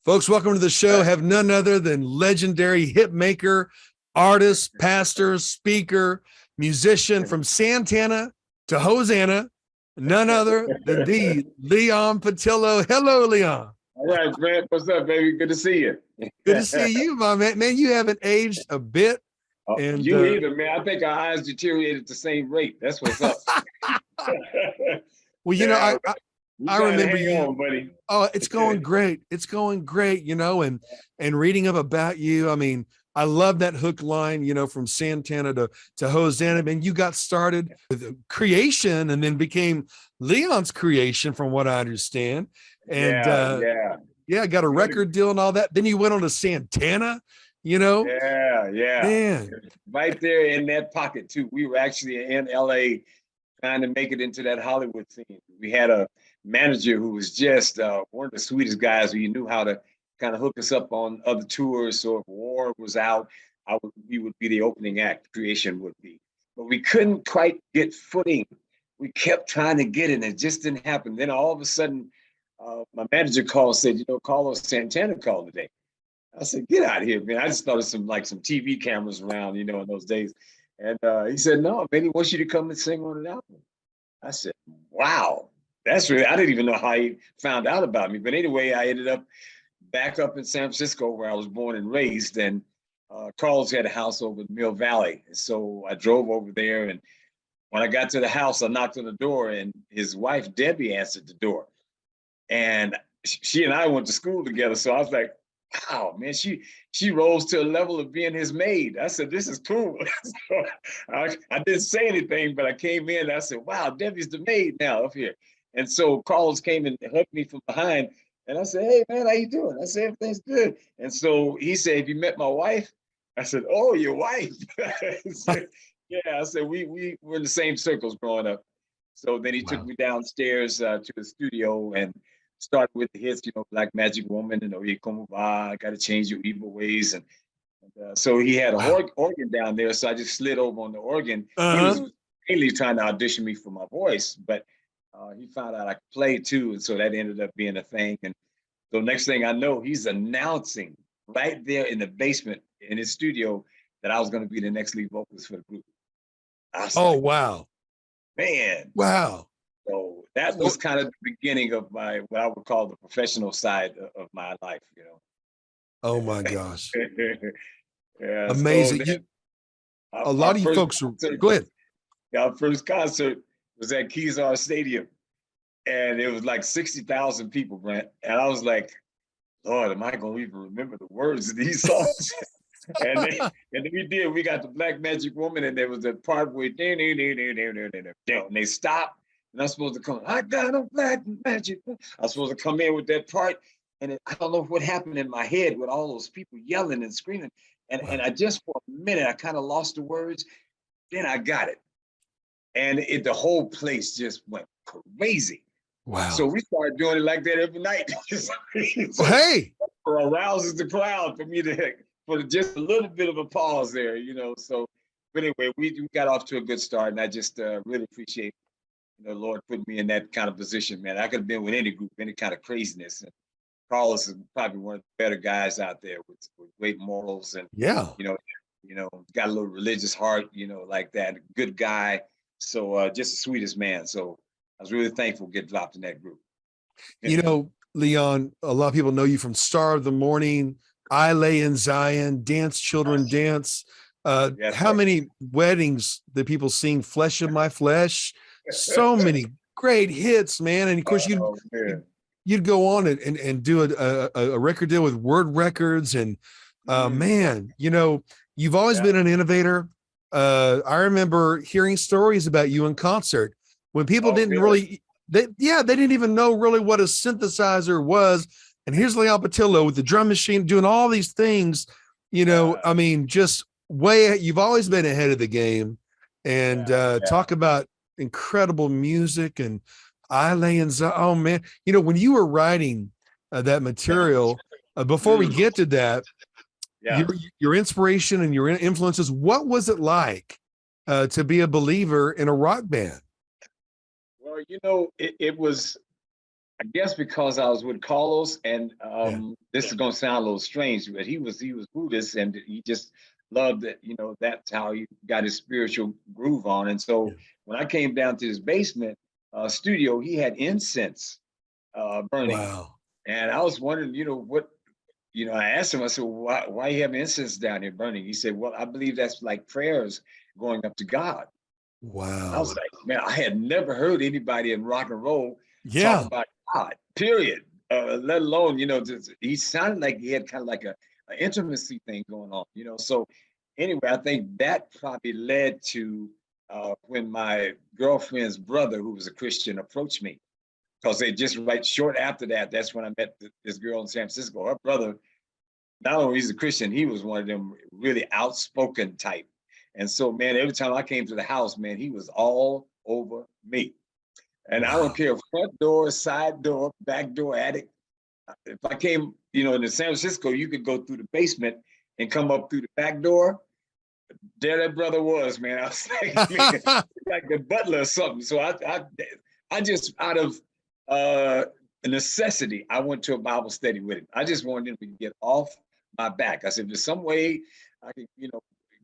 Folks, welcome to the show. Have none other than legendary hit maker, artist, pastor, speaker, musician from Santana to Hosanna, none other than the Leon Patillo. Hello, Leon. All right, Brent. What's up, baby? Good to see you. Good to see you, my man. Man, you haven't aged a bit. And you either, man. I think our eyes deteriorated at the same rate. That's what's up. Well, you know, I remember you. On, buddy. Oh, it's going great. It's going great, and reading up about you. I mean, I love that hook line, from Santana to Hosanna. And you got started with creation and then became Leon's creation, from what I understand. And got a record deal and all that. Then you went on to Santana, Yeah. Man. Right there in that pocket too. We were actually in LA trying to make it into that Hollywood scene. We had a manager who was just one of the sweetest guys, who knew how to kind of hook us up on other tours. So if War was out, we would be the opening act. Creation would be, but we couldn't quite get footing. We kept trying to get it, and it just didn't happen. Then all of a sudden, my manager called, said, Carlos Santana called today. I said, get out of here, man. I just thought of some TV cameras around, in those days. And he said, no, man, he wants you to come and sing on an album. I said, wow. I didn't even know how he found out about me. But anyway, I ended up back up in San Francisco, where I was born and raised. And Carlos had a house over in Mill Valley. So I drove over there. And when I got to the house, I knocked on the door, and his wife, Debbie, answered the door. And she and I went to school together. So I was like, wow, man, she rose to a level of being his maid. I said, this is cool. So I didn't say anything, but I came in and I said, wow, Debbie's the maid now up here. And so Carlos came and hugged me from behind. And I said, hey, man, how you doing? I said, everything's good. And so he said, have you met my wife? I said, oh, your wife. I said, we were in the same circles growing up. So then he took me downstairs to the studio and started with the hits, Black Magic Woman and Oye Como Va, Gotta Change Your Evil Ways. And so he had an organ down there. So I just slid over on the organ. He was mainly trying to audition me for my voice, but he found out I could play too. And so that ended up being a thing. And so next thing I know, he's announcing right there in the basement in his studio that I was going to be the next lead vocalist for the group. Wow. Man. Wow. So that was kind of the beginning of what I would call the professional side of my life, Oh my gosh. Amazing. So a lot of you folks go ahead. Our first concert was at Kezar Stadium, and it was like 60,000 people, Brent. And I was like, Lord, am I going to even remember the words of these songs? and we did. We got the Black Magic Woman, and there was a part where and they stopped. And I'm supposed to come, I got a black magic. I was supposed to come in with that part. And I don't know what happened in my head with all those people yelling and screaming. And I just, for a minute, I kind of lost the words. Then I got it. And the whole place just went crazy. Wow. So we started doing it like that every night. So hey. Arouses the crowd for just a little bit of a pause there, So, but anyway, we got off to a good start. And I just really appreciate the Lord put me in that kind of position, man. I could have been with any group, any kind of craziness. And Carlos is probably one of the better guys out there with great morals and got a little religious heart, like that. Good guy. So just the sweetest man. So I was really thankful to get dropped in that group. Leon, a lot of people know you from Star of the Morning, I Lay in Zion, Dance Children Dance. How many weddings that people sing Flesh of My Flesh? So many great hits, man. And of course you'd go on and do a record deal with Word Records. And man, you've always been an innovator. I remember hearing stories about you in concert when people didn't really, they didn't even know really what a synthesizer was. And here's Leon Patillo with the drum machine doing all these things, I mean, just you've always been ahead of the game. And talk about incredible music. And I Lay in Zion. Oh man, when you were writing that material, before we get to that, your inspiration and your influences, what was it like to be a believer in a rock band? Well, it was I guess because I was with Carlos, and Yeah. this is gonna sound a little strange, but he was Buddhist, and he just loved that. That's how he got his spiritual groove on. And Yeah. so when I came down to his basement studio, he had incense burning, Wow. and I was wondering, what. I asked him. I said, "Why you have incense down here burning?" He said, "Well, I believe that's like prayers going up to God." And I was Wow. like, man, I had never heard anybody in rock and roll talk Yeah. about God, period. Let alone, he sounded like he had kind of like an intimacy thing going on, So anyway, I think that probably led to when my girlfriend's brother, who was a Christian, approached me. Because they just right short after that, that's when I met this girl in San Francisco. Her brother, not only he's a Christian, he was one of them really outspoken type. And so, man, every time I came to the house, man, he was all over me. And I don't Wow. care, front door, side door, back door, attic. If I came, in San Francisco, you could go through the basement and come up through the back door. There that brother was, man. I was like, man, like the butler or something. So I just out of necessity, I went to a Bible study with him. I just wanted him to get off my back. I said, there's some way I could,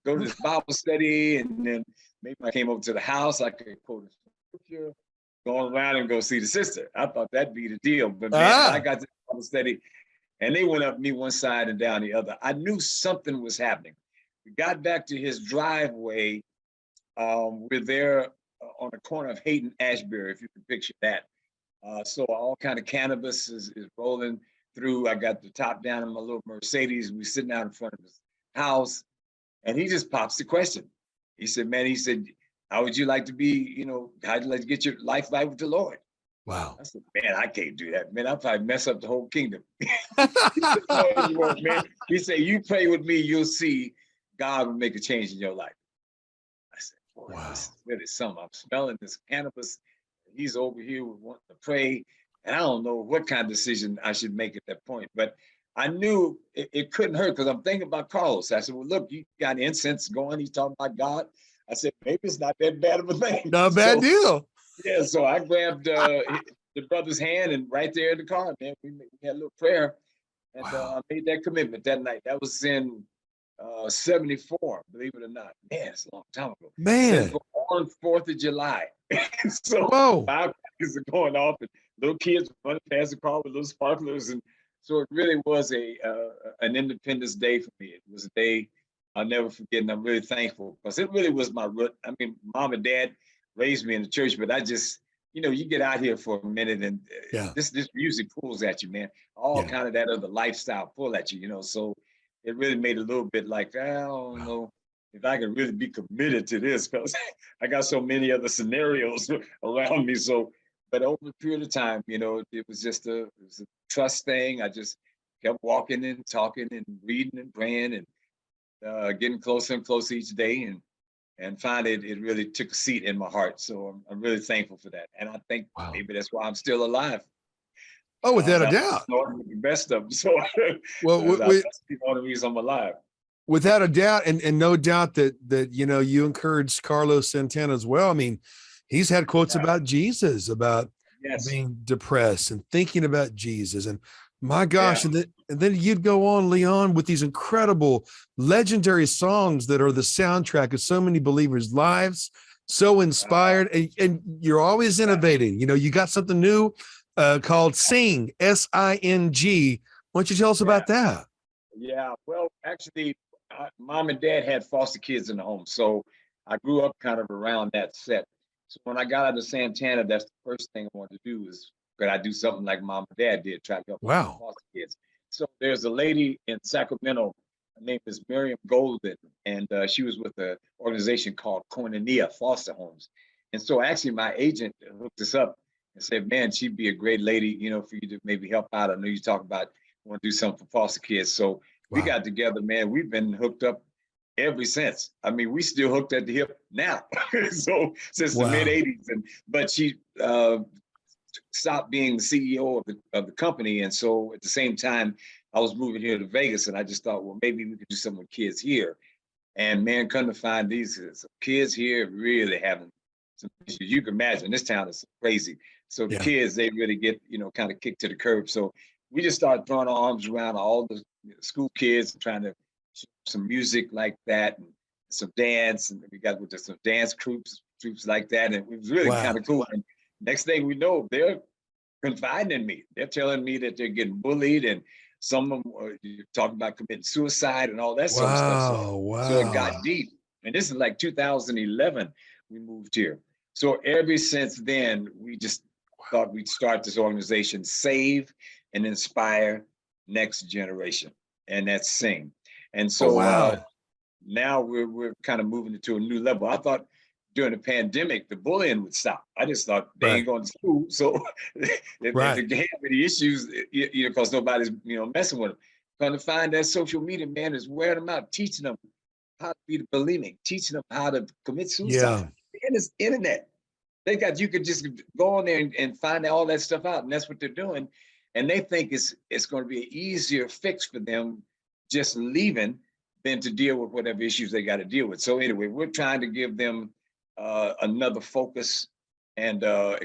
go to this Bible study, and then maybe I came over to the house, I could quote a scripture, go around and go see the sister. I thought that'd be the deal. But man, when I Ah. got to the Bible study and they went up me one side and down the other, I knew something was happening. We got back to his driveway. We're there on the corner of Haight and Ashbury, if you can picture that. So all kind of cannabis is rolling through. I got the top down in my little Mercedes. We sitting out in front of his house, and he just pops the question. He said, "Man," he said, "how would you like to be? How'd you like to get your life right with the Lord?" Wow. I said, "Man, I can't do that. Man, I'll probably mess up the whole kingdom." He said, "No, you won't, man." He said, "You pray with me, you'll see God will make a change in your life." I said, "Boy, this Wow. is really something. I'm smelling this cannabis. He's over here wanting to pray. And I don't know what kind of decision I should make at that point. But I knew it couldn't hurt because I'm thinking about Carlos. I said, well, look, you got incense going. He's talking about God. I said, maybe it's not that bad of a thing." Not a bad So, deal. yeah, so I grabbed the brother's hand, and right there in the car, man, we had a little prayer. And Wow. I made that commitment that night. That was in 74, believe it or not. Man, it's a long time ago. Said Man. on 4th of July. So Whoa. firecrackers are going off, and little kids running past the car with little sparklers. And so it really was an Independence Day for me. It was a day I'll never forget, and I'm really thankful because it really was my root. I mean, mom and dad raised me in the church, but I just, you get out here for a minute, and Yeah. this music pulls at you, man. All Yeah. kind of that other lifestyle pull at you. So it really made it a little bit like, I don't Wow. know if I can really be committed to this because I got so many other scenarios around me. So, but over a period of time, it was just it was a trust thing. I just kept walking and talking and reading and praying and getting closer and closer each day. And finally, it really took a seat in my heart. So I'm really thankful for that. And I think Wow. maybe that's why I'm still alive. Oh, without a That doubt. the best of them. So Well, that's the only reason I'm alive. without a doubt, and no doubt that you encouraged Carlos Santana as well. I mean, he's had quotes Yeah. about Jesus, about Yes. being depressed and thinking about Jesus. And my gosh, Yeah. and then you'd go on, Leon, with these incredible, legendary songs that are the soundtrack of so many believers' lives, so inspired, and you're always innovating. You got something new called Sing, Sing. Why don't you tell us Yeah. about that? Yeah. Well, actually, mom and dad had foster kids in the home. So I grew up kind of around that set. So when I got out of Santana, that's the first thing I wanted to do is could I do something like mom and dad did, try to help Wow. foster kids. So there's a lady in Sacramento. Her name is Miriam Golden, and she was with an organization called Koinonia Foster Homes. And so actually, my agent hooked us up and said, "Man, she'd be a great lady, for you to maybe help out. I know you talk about want to do something for foster kids." So we Wow. got together, man. We've been hooked up ever since. I mean, we still hooked at the hip now. So since the mid Wow. '80s, but she stopped being the CEO of the company, and so at the same time, I was moving here to Vegas, and I just thought, well, maybe we could do something with kids here. And man, come to find these kids here really having some issues. You can imagine this town is crazy. So the Yeah. kids, they really get, kind of kicked to the curb. So we just started throwing our arms around all the school kids and trying to show some music like that and some dance. And we got with some dance troops like that. And it was really kind Wow. of cool. And next thing we know, they're confiding in me. They're telling me that they're getting bullied and some of them are talking about committing suicide and all that sort of stuff. So, Wow. so it got Wow. deep. And this is like 2011, we moved here. So ever since then, we just thought we'd start this organization, Save and Inspire Next Generation, and that's SING. And Oh, so wow. now we're kind of moving into a new level. I thought during the pandemic, the bullying would stop. I just thought they Right. ain't going to school. So if Right. they have any issues, because nobody's, messing with them. Trying to find that social media, man, is wearing them out, teaching them how to be bulimic, teaching them how to commit suicide. Yeah. And it's internet. You could just go on there and find all that stuff out. And that's what they're doing. And they think it's going to be an easier fix for them just leaving than to deal with whatever issues they got to deal with. So anyway, we're trying to give them another focus. And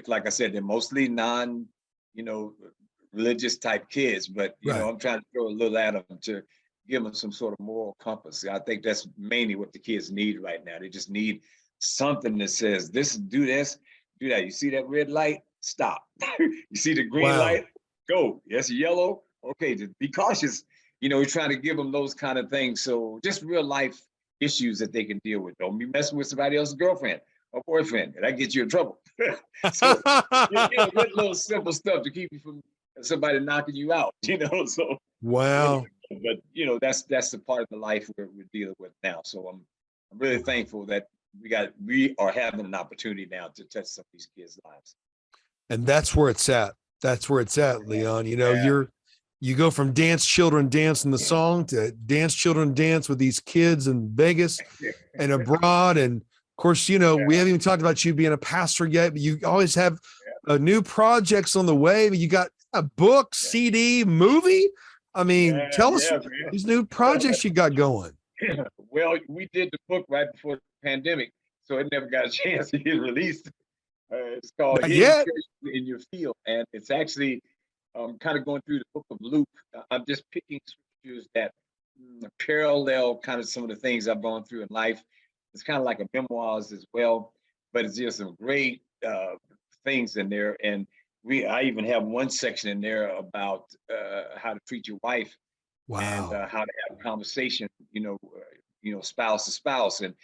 like I said, they're mostly non, you know, religious type kids, but Right. I'm trying to throw a little at them to give them some sort of moral compass. I think that's mainly what the kids need right now. They just need something that says do this, do that. You see that red light? Stop. You see the green Wow. light? Go. Yes, yellow. Okay, just be cautious. We're trying to give them those kind of things. So just real life issues that they can deal with. Don't be messing with somebody else's girlfriend or boyfriend. That gets you in trouble. So that little simple stuff to keep you from somebody knocking you out, So Wow. but that's the part of the life we're dealing with now. So I'm really thankful that we are having an opportunity now to touch some of these kids' lives. And that's where it's at. That's where it's at, Leon. You go from Dance Children Dance in the song to Dance Children Dance with these kids in Vegas and abroad. And of course, we haven't even talked about you being a pastor yet, but you always have new projects on the way. You got a book, CD, movie. I mean, tell us these new projects you got going. Well, we did the book right before the pandemic, so it never got a chance to get released. It's called Not Hidden yet. Treasure in Your Field, and it's actually kind of going through the book of Luke. I'm just picking scriptures that parallel kind of some of the things I've gone through in life. It's kind of like a memoirs as well, but it's just some great things in there. And I even have one section in there about how to treat your wife and Wow. how to have a conversation, spouse to spouse. And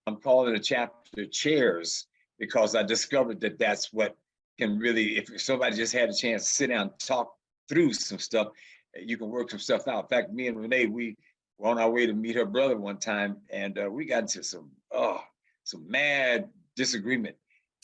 I'm calling the chapter Chairs because I discovered that that's what can really, if somebody just had a chance to sit down and talk through some stuff, you can work some stuff out. In fact, me and Renee, we were on our way to meet her brother one time, and we got into some mad disagreement.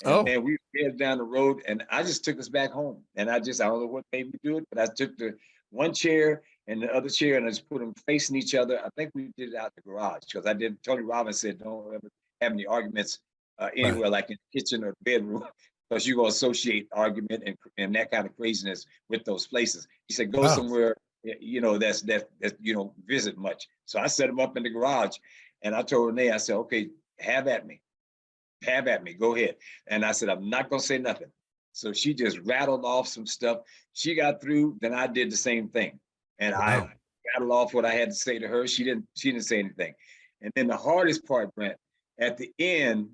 And man, we headed down the road, and I just took us back home. And I don't know what made me do it, but I took the one chair and the other chair, and I just put them facing each other. I think we did it out the garage because Tony Robbins said, don't ever have any arguments anywhere like in the kitchen or the bedroom because you're going to associate argument and that kind of craziness with those places. He said, go somewhere, that's visit much. So I set him up in the garage, and I told Renee, I said, okay, have at me, go ahead. And I said, I'm not going to say nothing. So she just rattled off some stuff. She got through, then I did the same thing. And I rattled off what I had to say to her. She didn't say anything. And then the hardest part, Brent, at the end,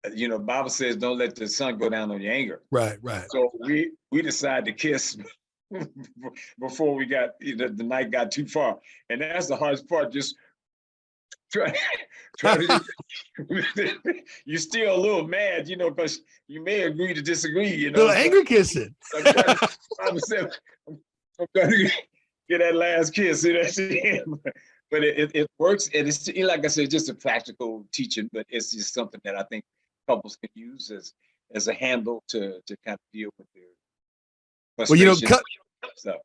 Bible says, don't let the sun go down on your anger. Right. So we decided to kiss before we got, the night got too far. And that's the hardest part, just try to, you're still a little mad, because you may agree to disagree, Little anger kissing. I'm trying to get that last kiss. But it works. And it's, like I said, just a practical teaching, but it's just something that I think couples can use as a handle to kind of deal with their frustration. Well,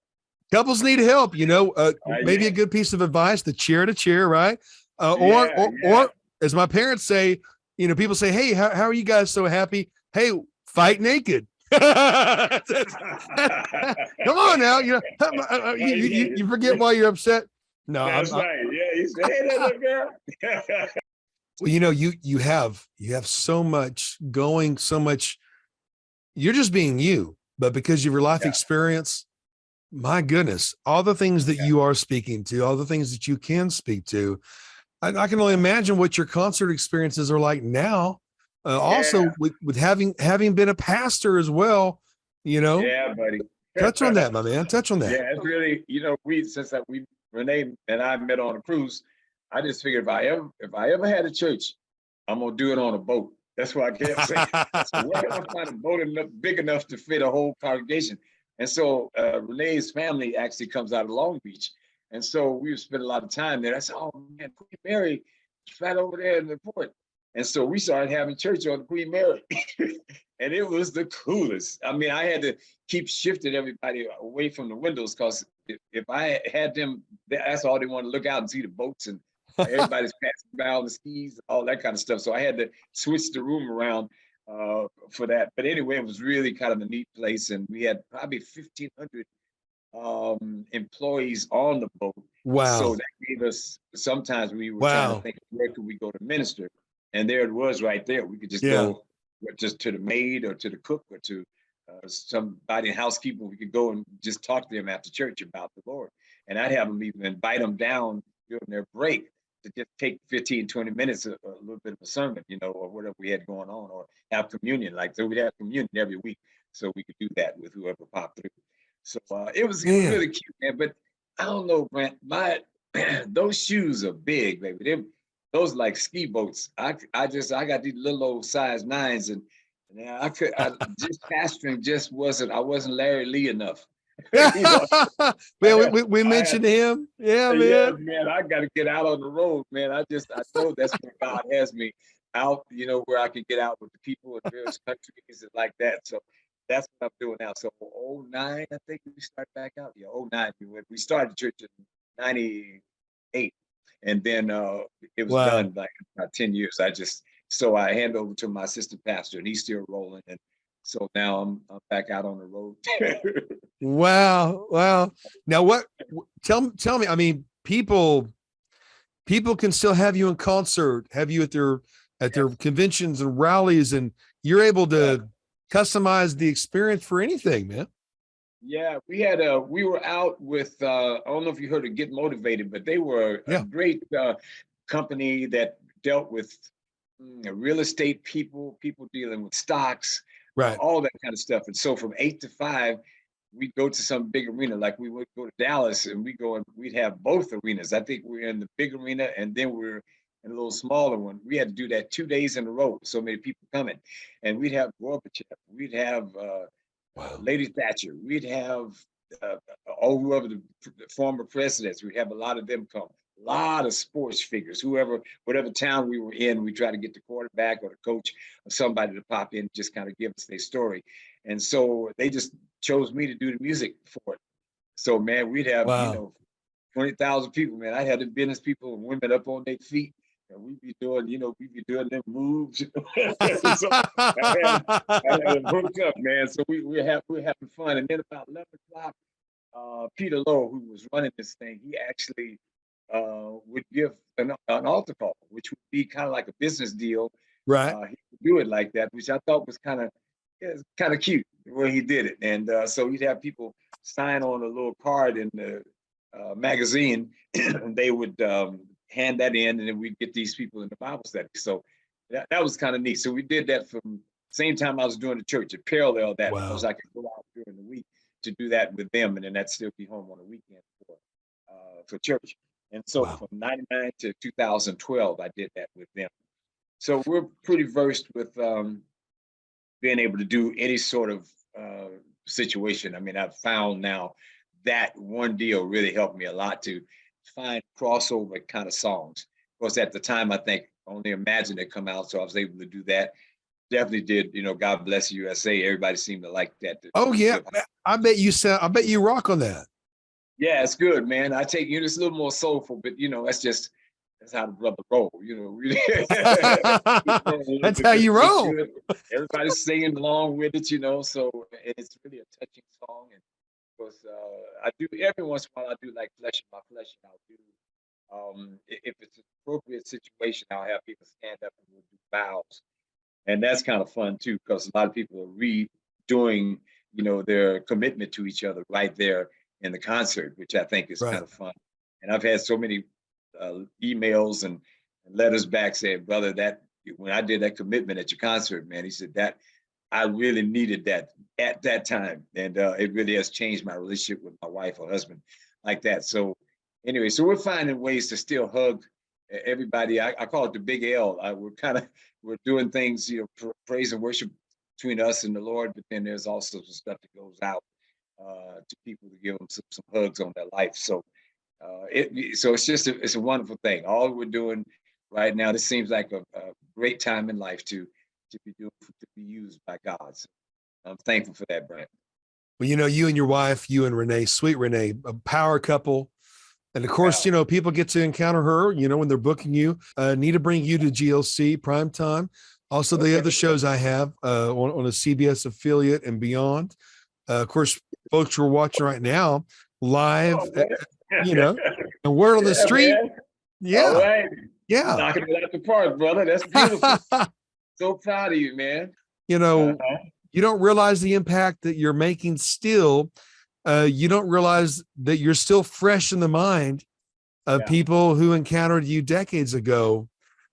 couples need help, maybe a good piece of advice, the chair to chair, right? Or as my parents say, people say, hey, how are you guys so happy? Hey, fight naked. Come on now, you forget why you're upset. No, that's right. Yeah, he said, hey, that little girl. Well, you have so much going, so much, you're just being you, but because of your life Yeah, experience, my goodness, all the things that yeah, you are speaking to, all the things that you can speak to, I can only imagine what your concert experiences are like now. yeah, Also, with having been a pastor as well, you know, yeah, buddy. touch on that, my man. Touch on that. Yeah, it's really, we since that we Renee and I met on a cruise, I just figured if I ever had a church, I'm gonna do it on a boat. That's what I kept saying. I said, where can I find a boat big enough to fit a whole congregation? And so Renee's family actually comes out of Long Beach. And so we would spend a lot of time there. I said, oh man, Queen Mary is right over there in the port. And so we started having church on the Queen Mary. And it was the coolest. I mean, I had to keep shifting everybody away from the windows because if I had them, that's all they want to look out and see the boats and everybody's passing by on the skis, all that kind of stuff. So I had to switch the room around for that. But anyway, it was really kind of a neat place, and we had probably 1,500 employees on the boat. So Wow. that gave us. Sometimes we were trying to Wow. think, where could we go to minister, and there it was right there. We could just Yeah. go just to the maid or to the cook or to somebody in housekeeping. We could go and just talk to them after church about the Lord. And I'd have them even invite them down during their break to just take 15, 20 minutes, a little bit of a sermon, or whatever we had going on, or have communion. Like, so we'd have communion every week. So we could do that with whoever popped through. So it was Man. really cute, man. But I don't know, Brent, those shoes are big, baby. Those like ski boats. I got these little old size nines, and I just pastoring just wasn't. I wasn't Larry Lee enough. you know, I Man, had, we I had mentioned him. Yeah, yeah, man. man, I got to get out on the road, man. I know that's where God has me out, where I can get out with the people in various countries and like that. So that's what I'm doing now. So '09, I think we start back out. Yeah, '09. We started church in '98. And then it was Wow. done like about 10 years. So I hand over to my assistant pastor and he's still rolling. And so now I'm back out on the road. Wow. Wow. Now tell me, I mean, people can still have you in concert, have you at their conventions and rallies, and you're able Yeah. to customize the experience for anything, man. Yeah, we were out with I don't know if you heard of Get Motivated, but they were a Yeah. great company that dealt with real estate people dealing with stocks, Right. all that kind of stuff. And so from 8 to 5, we'd go to some big arena, like we would go to Dallas, and we'd have both arenas. I think we're in the big arena, and then we're in a little smaller one. We had to do that 2 days in a row. So many people coming, and we'd have Gorbachev, we'd have Wow. Lady Thatcher. We'd have all whoever the former presidents. We'd have a lot of them come. A lot of sports figures. Whatever town we were in, we try to get the quarterback or the coach or somebody to pop in, just kind of give us their story. And so they just chose me to do the music for it. So man, we'd have Wow. 20,000 people. Man, I had the business people and women up on their feet. And we'd be doing them moves. So I had them hooked up, man. So we're having fun. And then about 11 o'clock, Peter Lowe, who was running this thing, he actually would give an altar call, which would be kind of like a business deal. Right. He would do it like that, which I thought was kind of cute the way he did it. And so he'd have people sign on a little card in the magazine, and they would hand that in, and then we'd get these people in the Bible study. So that was kind of neat. So we did that from same time I was doing the church. It paralleled that because Wow. I could go out during the week to do that with them, and then I'd still be home on the weekend for church. And so Wow. from '99 to 2012, I did that with them. So we're pretty versed with being able to do any sort of situation. I mean, I've found now that one deal really helped me a lot to find crossover kind of songs. Of course, at the time, I think only Imagine had come out, so I was able to do that. Definitely did, God Bless USA. Everybody seemed to like that. Oh yeah. I bet you rock on that. Yeah, it's good, man. I take it's a little more soulful, but that's how the brother roll. That's how you It's roll. good. Everybody's singing along with it, So it's really a touching song. And of course, I do every once in a while. I do like flesh in my flesh, and I'll do. If it's an appropriate situation, I'll have people stand up and we'll do vows, and that's kind of fun too, because a lot of people will read doing, their commitment to each other right there in the concert, which I think is Right. kind of fun. And I've had so many emails and letters back saying, brother, that when I did that commitment at your concert, man, he said that I really needed that at that time. And it really has changed my relationship with my wife or husband like that. So anyway, so we're finding ways to still hug everybody. I call it the big L. We're doing things, praise and worship between us and the Lord, but then there's also some stuff that goes out to people to give them some hugs on their life. So so it's a wonderful thing. All we're doing right now, this seems like a great time in life to be used by God. So I'm thankful for that, Brent. Well, you and your wife, you and Renee, sweet Renee, a power couple. And of course, Wow. people get to encounter her, when they're booking you. Need to bring you to GLC primetime. Also, the other shows I have on a CBS affiliate and beyond. Of course, folks who are watching right now live, Oh, and word on the yeah, street. man. All Yeah. right. Yeah. Knocking it out the park, brother. That's beautiful. So proud of you, man. Uh-huh. You don't realize the impact that you're making still. You don't realize that you're still fresh in the mind of people who encountered you decades ago.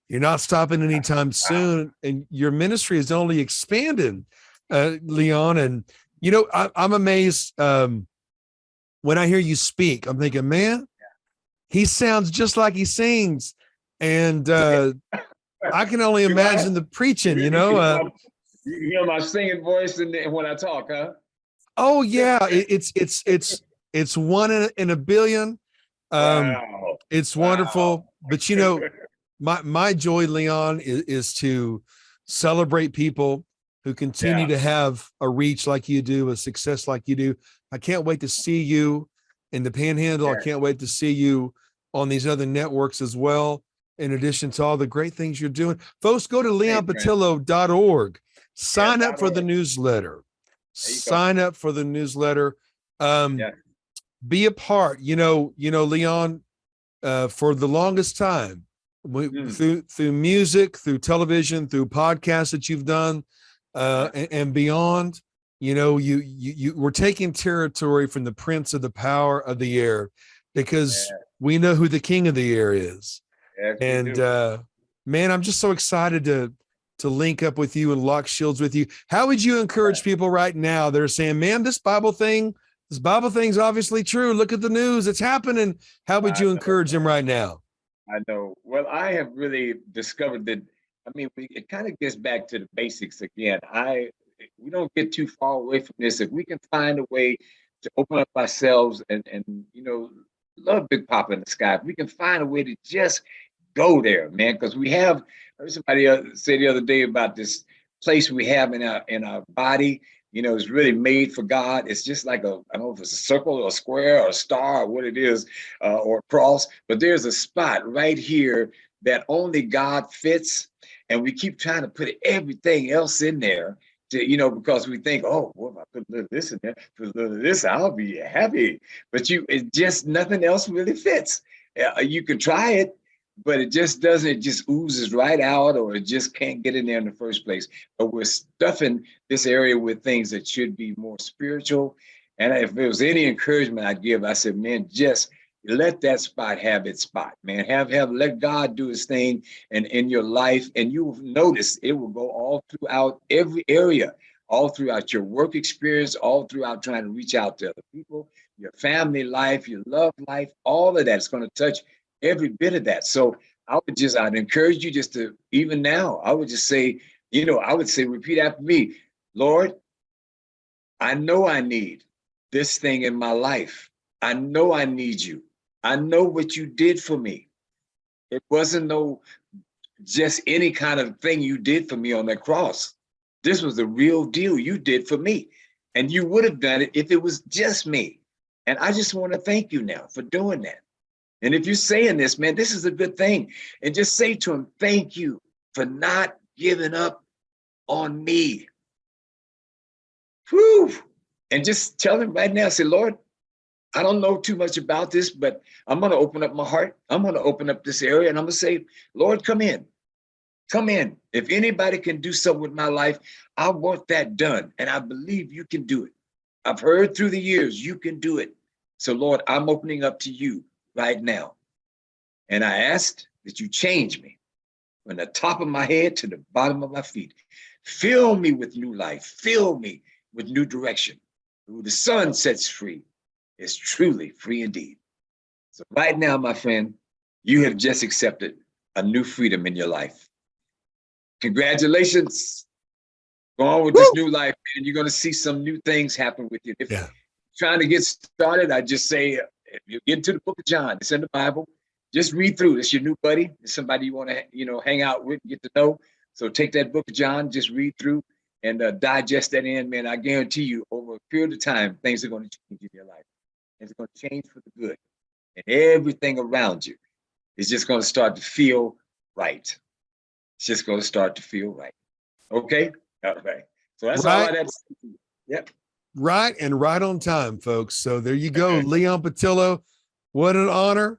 You're not stopping anytime soon. And your ministry is only expanding, Leon. And, I'm amazed when I hear you speak. I'm thinking, man, he sounds just like he sings. And I can only imagine the preaching, You hear my singing voice when I talk, huh? Oh yeah, it's one in a billion. Wow. It's Wow. wonderful, but my joy, Leon, is to celebrate people who continue Yeah. to have a reach like you do, a success like you do. I can't wait to see you in the Panhandle. I can't wait to see you on these other networks as well. In addition to all the great things you're doing, folks, go to leonpatillo.org. Sign up for the newsletter. Sign up for the newsletter. Be a part. Leon, for the longest time, through music, through television, through podcasts that you've done, and beyond, you were taking territory from the prince of the power of the air, because we know who the king of the air is. Yes, And man, I'm just so excited to link up with you and lock shields with you. How would you encourage people right now that are saying, man, this Bible thing's obviously true. Look at the news. It's happening. How would you encourage them right now? I know. Well, I have really discovered that, it kind of gets back to the basics again. We don't get too far away from this. If we can find a way to open up ourselves and love Big Papa in the sky, if we can find a way to just go there, man, because I heard somebody say the other day about this place we have in our body. It's really made for God. It's just like I don't know if it's a circle or a square or a star or what it is, or a cross, but there's a spot right here that only God fits. And we keep trying to put everything else in there because we think, oh, well, if I put a little of this in there, put a little of this, I'll be happy. But it just, nothing else really fits. You can try it, but it just doesn't. It just oozes right out, or it just can't get in there in the first place. But we're stuffing this area with things that should be more spiritual. And if there was any encouragement I'd give, I said, man, just let that spot have its spot, man. Let God do his thing and in your life, and you will notice it will go all throughout every area, all throughout your work experience, all throughout trying to reach out to other people, your family life, your love life, all of that is going to touch every bit of that. So I'd encourage you just to, even now, I would just say, repeat after me, Lord, I know I need this thing in my life. I know I need you. I know what you did for me. It wasn't just any kind of thing you did for me on that cross. This was the real deal you did for me. And you would have done it if it was just me. And I just want to thank you now for doing that. And if you're saying this, man, this is a good thing. And just say to him, thank you for not giving up on me. Whew. And just tell him right now, say, Lord, I don't know too much about this, but I'm going to open up my heart. I'm going to open up this area and I'm going to say, Lord, come in. Come in. If anybody can do something with my life, I want that done. And I believe you can do it. I've heard through the years, you can do it. So Lord, I'm opening up to you right now. And I asked that you change me from the top of my head to the bottom of my feet. Fill me with new life. Fill me with new direction. Who the Son sets free is truly free indeed. So right now, my friend, you have just accepted a new freedom in your life. Congratulations. Go on with this new life, man. You're going to see some new things happen with you. If you're trying to get started, I just say, if you get into the book of John, it's in the Bible. Just read through. It's your new buddy. It's somebody you want to, hang out with, get to know. So take that book of John, just read through and digest that in, man. I guarantee you, over a period of time, things are going to change in your life. It's going to change for the good. And everything around you is just going to start to feel right. It's just going to start to feel right. Okay? All right. So that's all I had to say. Yep. Right and right on time, folks. So there you go, Leon Patillo. What an honor.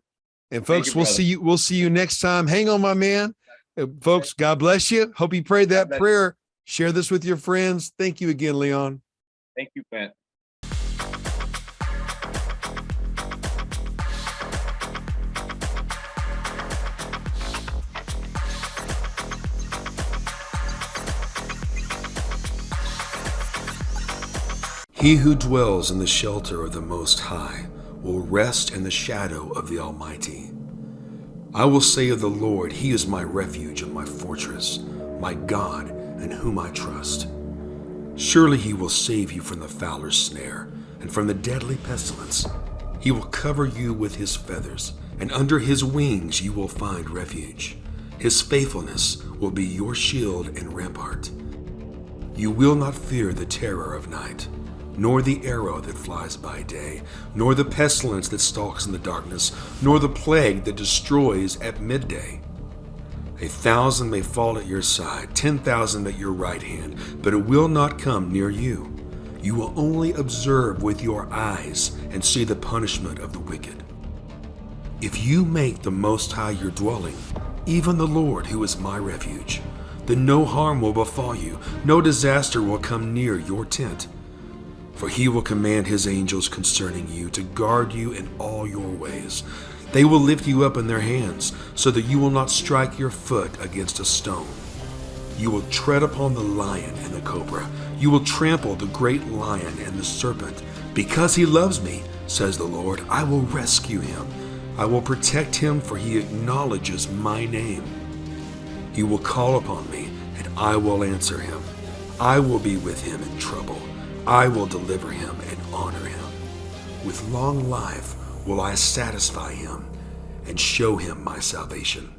And folks, we'll see you next time. Hang on, my man. Folks, God bless you. Hope you prayed that prayer. Share this with your friends. Thank you again, Leon. Thank you, Ben. He who dwells in the shelter of the Most High will rest in the shadow of the Almighty. I will say of the Lord, He is my refuge and my fortress, my God in whom I trust. Surely He will save you from the fowler's snare and from the deadly pestilence. He will cover you with His feathers, and under His wings you will find refuge. His faithfulness will be your shield and rampart. You will not fear the terror of night, nor the arrow that flies by day, nor the pestilence that stalks in the darkness, nor the plague that destroys at midday. 1,000 may fall at your side, 10,000 at your right hand, but it will not come near you. You will only observe with your eyes and see the punishment of the wicked. If you make the Most High your dwelling, even the Lord who is my refuge, then no harm will befall you, no disaster will come near your tent. For He will command His angels concerning you to guard you in all your ways. They will lift you up in their hands, so that you will not strike your foot against a stone. You will tread upon the lion and the cobra. You will trample the great lion and the serpent. Because He loves me, says the Lord, I will rescue him. I will protect him, for he acknowledges my name. He will call upon me, and I will answer him. I will be with him in trouble. I will deliver him and honor him. With long life will I satisfy him and show him my salvation.